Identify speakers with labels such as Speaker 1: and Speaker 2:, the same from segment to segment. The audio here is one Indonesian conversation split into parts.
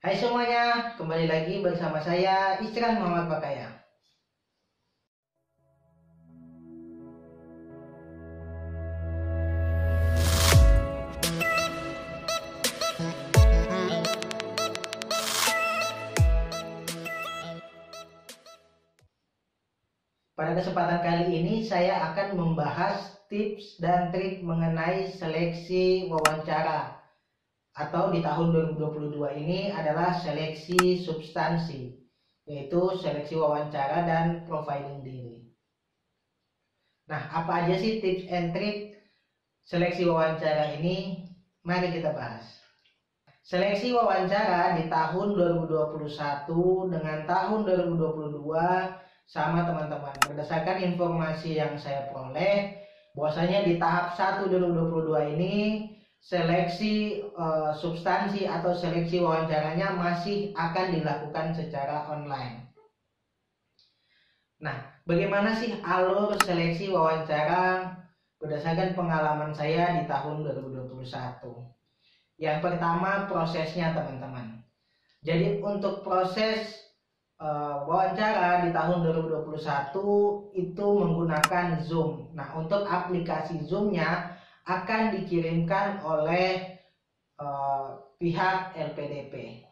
Speaker 1: Hai semuanya, kembali lagi bersama saya Isran Muhammad Bakaya. Pada kesempatan kali ini saya akan membahas tips dan trik mengenai seleksi wawancara atau di tahun 2022 ini adalah seleksi substansi, yaitu seleksi wawancara dan profiling diri. Nah, apa aja sih tips and trik seleksi wawancara ini? Mari kita bahas. Seleksi wawancara di tahun 2021 dengan tahun 2022 sama teman-teman. Berdasarkan informasi yang saya peroleh, bahwasanya di tahap 1 2022 ini seleksi substansi atau seleksi wawancaranya masih akan dilakukan secara online. Nah, bagaimana sih alur seleksi wawancara berdasarkan pengalaman saya di tahun 2021? Yang pertama, prosesnya teman-teman. Jadi untuk proses wawancara di tahun 2021 itu menggunakan Zoom. Nah, untuk aplikasi Zoom-nya akan dikirimkan oleh pihak LPDP.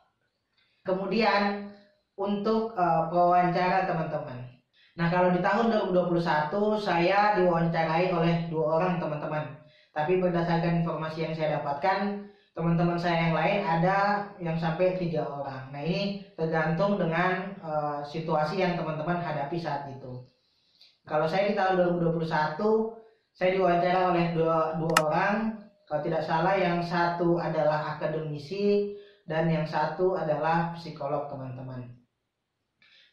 Speaker 1: Kemudian untuk wawancara teman-teman. Nah, kalau di tahun 2021 saya diwawancarai oleh 2 orang teman-teman. Tapi berdasarkan informasi yang saya dapatkan, teman-teman saya yang lain ada yang sampai 3 orang. Nah, ini tergantung dengan situasi yang teman-teman hadapi saat itu. Kalau saya di tahun 2021, saya diwawancara oleh dua orang. Kalau tidak salah, yang satu adalah akademisi dan yang satu adalah psikolog teman-teman.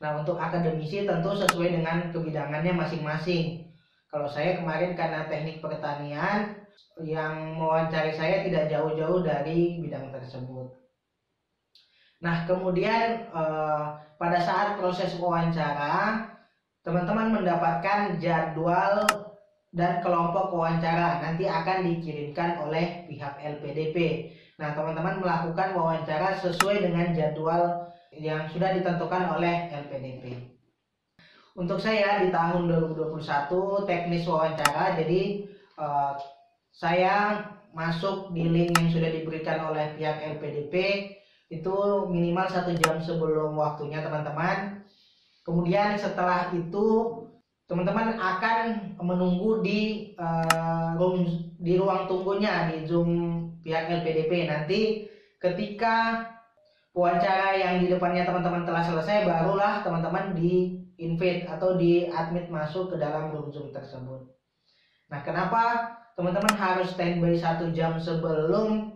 Speaker 1: Nah, untuk akademisi tentu sesuai dengan kebidangannya masing-masing. Kalau saya kemarin karena teknik pertanian, yang mewawancari saya tidak jauh-jauh dari bidang tersebut. Nah, kemudian pada saat proses wawancara, teman-teman mendapatkan jadwal dan kelompok wawancara nanti akan dikirimkan oleh pihak LPDP. Nah, teman-teman melakukan wawancara sesuai dengan jadwal yang sudah ditentukan oleh LPDP. Untuk saya di tahun 2021 teknis wawancara, jadi saya masuk di link yang sudah diberikan oleh pihak LPDP itu minimal 1 jam sebelum waktunya teman-teman. Kemudian setelah itu teman-teman akan menunggu di ruang tunggunya di Zoom pihak LPDP. Nanti ketika wawancara yang di depannya teman-teman telah selesai, barulah teman-teman di invite atau di admit masuk ke dalam room Zoom tersebut. Nah, kenapa teman-teman harus standby 1 jam sebelum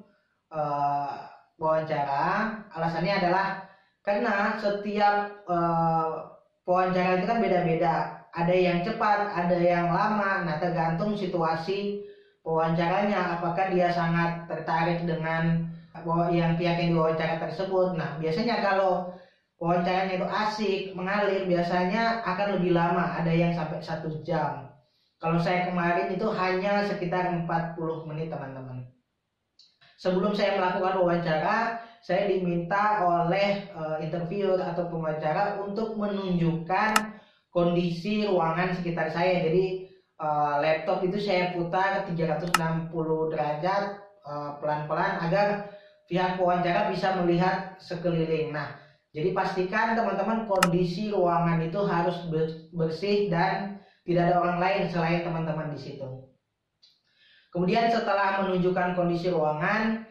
Speaker 1: wawancara? Alasannya adalah karena setiap wawancara itu kan beda-beda. Ada yang cepat, ada yang lama. Nah, tergantung situasi wawancaranya. Apakah dia sangat tertarik dengan yang pihak yang diwawancara tersebut. Nah, biasanya kalau wawancaranya itu asik, mengalir, biasanya akan lebih lama. Ada yang sampai 1 jam. Kalau saya kemarin itu hanya sekitar 40 menit teman-teman. Sebelum saya melakukan wawancara, saya diminta oleh interviewer atau pewawancara untuk menunjukkan kondisi ruangan sekitar saya. Jadi laptop itu saya putar 360 derajat pelan-pelan agar pihak pewawancara bisa melihat sekeliling. Nah, jadi pastikan teman-teman kondisi ruangan itu harus bersih dan tidak ada orang lain selain teman-teman di situ. Kemudian setelah menunjukkan kondisi ruangan,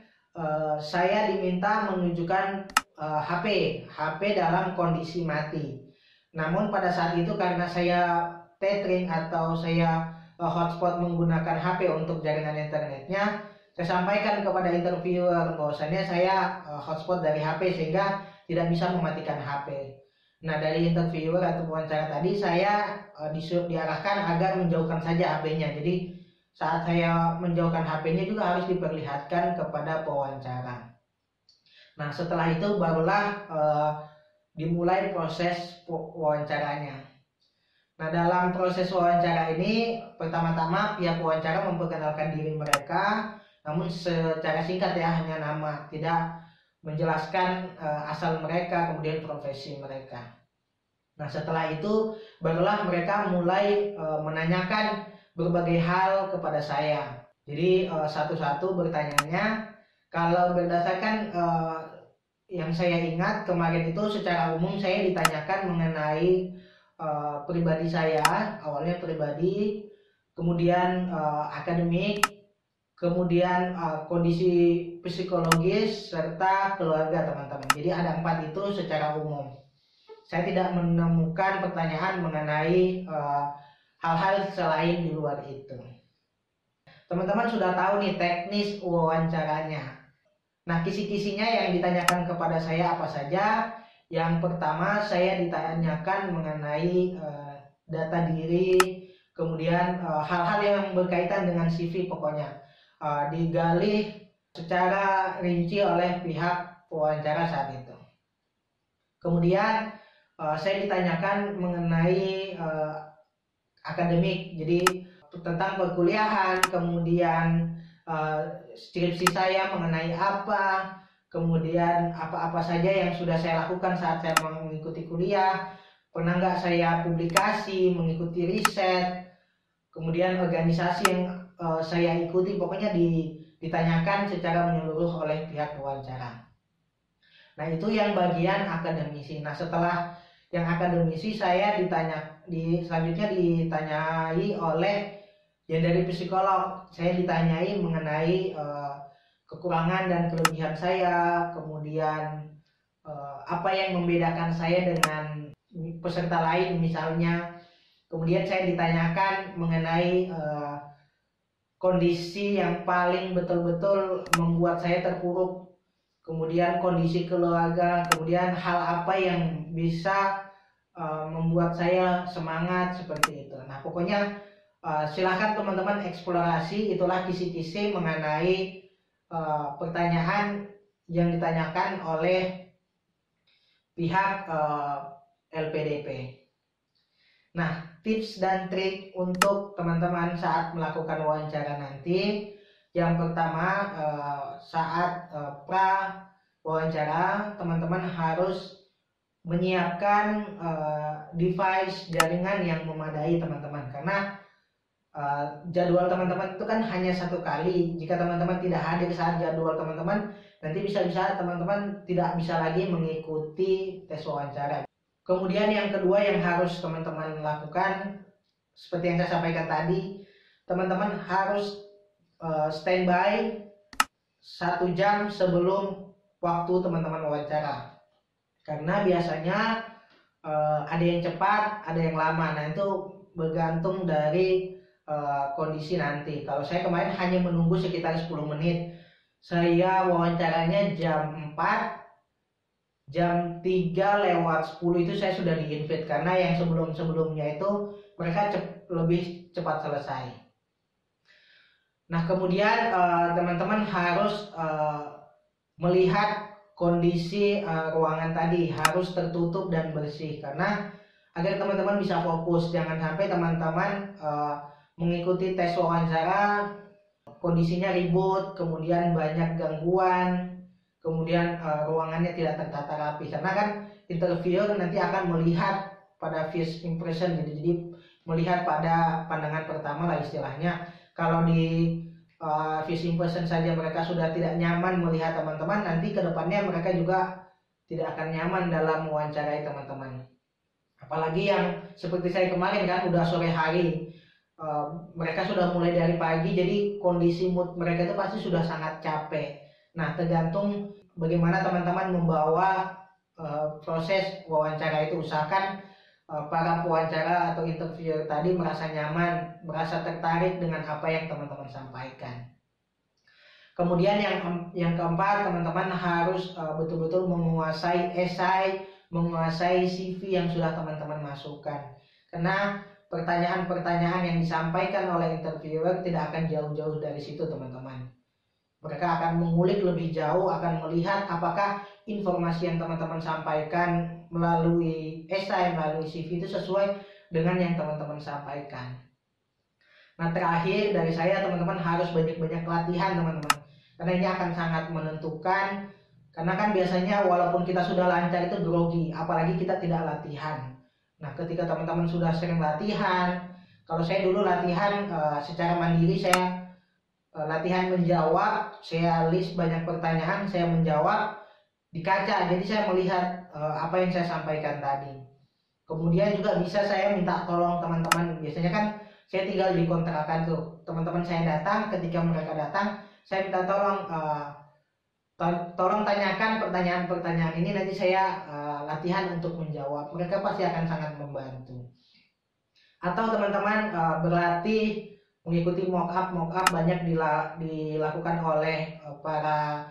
Speaker 1: saya diminta menunjukkan HP dalam kondisi mati. Namun pada saat itu karena saya tethering atau saya hotspot menggunakan HP untuk jaringan internetnya, saya sampaikan kepada interviewer bahwasannya saya hotspot dari HP sehingga tidak bisa mematikan HP. Nah, dari interviewer atau wawancara tadi saya diarahkan agar menjauhkan saja HP-nya. Jadi saat saya menjauhkan HP-nya juga harus diperlihatkan kepada pewawancara. Nah, setelah itu barulah dimulai proses wawancaranya. Nah, dalam proses wawancara ini pertama-tama pihak wawancara memperkenalkan diri mereka, namun secara singkat ya, hanya nama, tidak menjelaskan asal mereka, kemudian profesi mereka. Nah, setelah itu barulah mereka mulai menanyakan berbagai hal kepada saya. Jadi satu-satu bertanyanya. Kalau berdasarkan yang saya ingat kemarin itu secara umum saya ditanyakan mengenai pribadi saya, awalnya pribadi, kemudian akademik, kemudian kondisi psikologis serta keluarga teman-teman. Jadi ada 4 itu secara umum. Saya tidak menemukan pertanyaan mengenai hal-hal selain di luar itu. Teman-teman sudah tahu nih teknis wawancaranya. Nah, kisi-kisinya yang ditanyakan kepada saya apa saja? Yang pertama, saya ditanyakan mengenai data diri, kemudian hal-hal yang berkaitan dengan CV pokoknya. Digali secara rinci oleh pihak wawancara saat itu. Kemudian saya ditanyakan mengenai akademik, jadi tentang perkuliahan, kemudian skripsi saya mengenai apa, kemudian apa-apa saja yang sudah saya lakukan saat saya mengikuti kuliah, pernah nggak saya publikasi, mengikuti riset, kemudian organisasi yang saya ikuti, pokoknya ditanyakan secara menyeluruh oleh pihak wawancara. Nah, itu yang bagian akademisi. Nah, setelah yang akademisi saya selanjutnya ditanyai oleh yang dari psikolog. Saya ditanyai mengenai kekurangan dan kelebihan saya, kemudian apa yang membedakan saya dengan peserta lain misalnya. Kemudian saya ditanyakan mengenai kondisi yang paling betul-betul membuat saya terpuruk, kemudian kondisi keluarga, kemudian hal apa yang bisa membuat saya semangat seperti itu. Nah, pokoknya silahkan teman-teman eksplorasi, itulah kisi-kisi mengenai pertanyaan yang ditanyakan oleh pihak LPDP. Nah, tips dan trik untuk teman-teman saat melakukan wawancara nanti. Yang pertama, saat pra wawancara, teman-teman harus menyiapkan device jaringan yang memadai teman-teman, karena jadwal teman-teman itu kan hanya 1 kali. Jika teman-teman tidak hadir saat jadwal teman-teman, nanti bisa-bisa teman-teman tidak bisa lagi mengikuti tes wawancara. Kemudian yang kedua yang harus teman-teman lakukan, seperti yang saya sampaikan tadi, teman-teman harus standby 1 jam sebelum waktu teman-teman wawancara. Karena biasanya ada yang cepat, ada yang lama. Nah, itu bergantung dari kondisi nanti. Kalau saya kemarin hanya menunggu sekitar 10 menit. Saya wawancaranya jam 4, jam 3:10 itu saya sudah di-invite, karena yang sebelum-sebelumnya itu mereka lebih cepat selesai. Nah, kemudian teman-teman harus melihat kondisi ruangan tadi, harus tertutup dan bersih, karena agar teman-teman bisa fokus. Jangan sampai teman-teman mengikuti tes wawancara kondisinya ribut, kemudian banyak gangguan, kemudian ruangannya tidak tertata rapi. Karena kan interviewer nanti akan melihat pada first impression, jadi melihat pada pandangan pertama lah istilahnya. Kalau di first impression saja mereka sudah tidak nyaman melihat teman-teman, nanti kedepannya mereka juga tidak akan nyaman dalam mewawancarai teman-teman. Apalagi yang seperti saya kemarin kan udah sore hari, mereka sudah mulai dari pagi, jadi kondisi mood mereka itu pasti sudah sangat capek. Nah, tergantung bagaimana teman-teman membawa proses wawancara itu. Usahakan para pewawancara atau interviewer tadi merasa nyaman, merasa tertarik dengan apa yang teman-teman sampaikan. Kemudian yang keempat, teman-teman harus betul-betul menguasai esai, menguasai CV yang sudah teman-teman masukkan. Karena pertanyaan-pertanyaan yang disampaikan oleh interviewer tidak akan jauh-jauh dari situ, teman-teman. Mereka akan mengulik lebih jauh, akan melihat apakah informasi yang teman-teman sampaikan melalui esai, melalui CV itu sesuai dengan yang teman-teman sampaikan. Nah, terakhir dari saya, teman-teman harus banyak-banyak latihan, teman-teman. Karena ini akan sangat menentukan Karena kan biasanya walaupun kita sudah lancar itu grogi, apalagi kita tidak latihan. Nah, ketika teman-teman sudah sering latihan, kalau saya dulu latihan secara mandiri, saya latihan menjawab, saya list banyak pertanyaan, saya menjawab di kaca, jadi saya melihat apa yang saya sampaikan tadi. Kemudian juga bisa saya minta tolong teman-teman, biasanya kan saya tinggal di kontrakan tuh, teman-teman saya datang, ketika mereka datang saya minta tolong, tolong tanyakan pertanyaan-pertanyaan ini, nanti saya latihan untuk menjawab. Mereka pasti akan sangat membantu. Atau teman-teman berlatih mengikuti mock up banyak dilakukan oleh para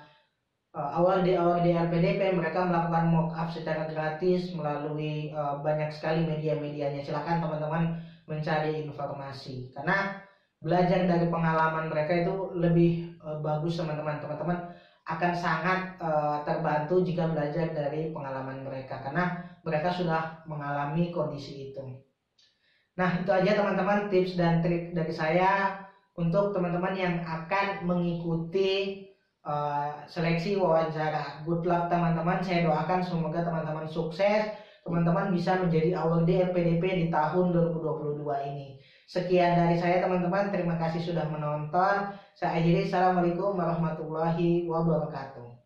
Speaker 1: awal di LPDP. Mereka melakukan mock up secara gratis melalui banyak sekali media-medianya. Silakan teman-teman mencari informasi, karena belajar dari pengalaman mereka itu lebih bagus teman-teman. Teman-teman akan sangat terbantu jika belajar dari pengalaman mereka, karena mereka sudah mengalami kondisi itu. Nah, itu aja teman-teman tips dan trik dari saya untuk teman-teman yang akan mengikuti seleksi wawancara. Good luck teman-teman, saya doakan semoga teman-teman sukses, teman-teman bisa menjadi award LPDP di tahun 2022 ini. Sekian dari saya teman-teman, terima kasih sudah menonton. Saya akhiri, assalamualaikum warahmatullahi wabarakatuh.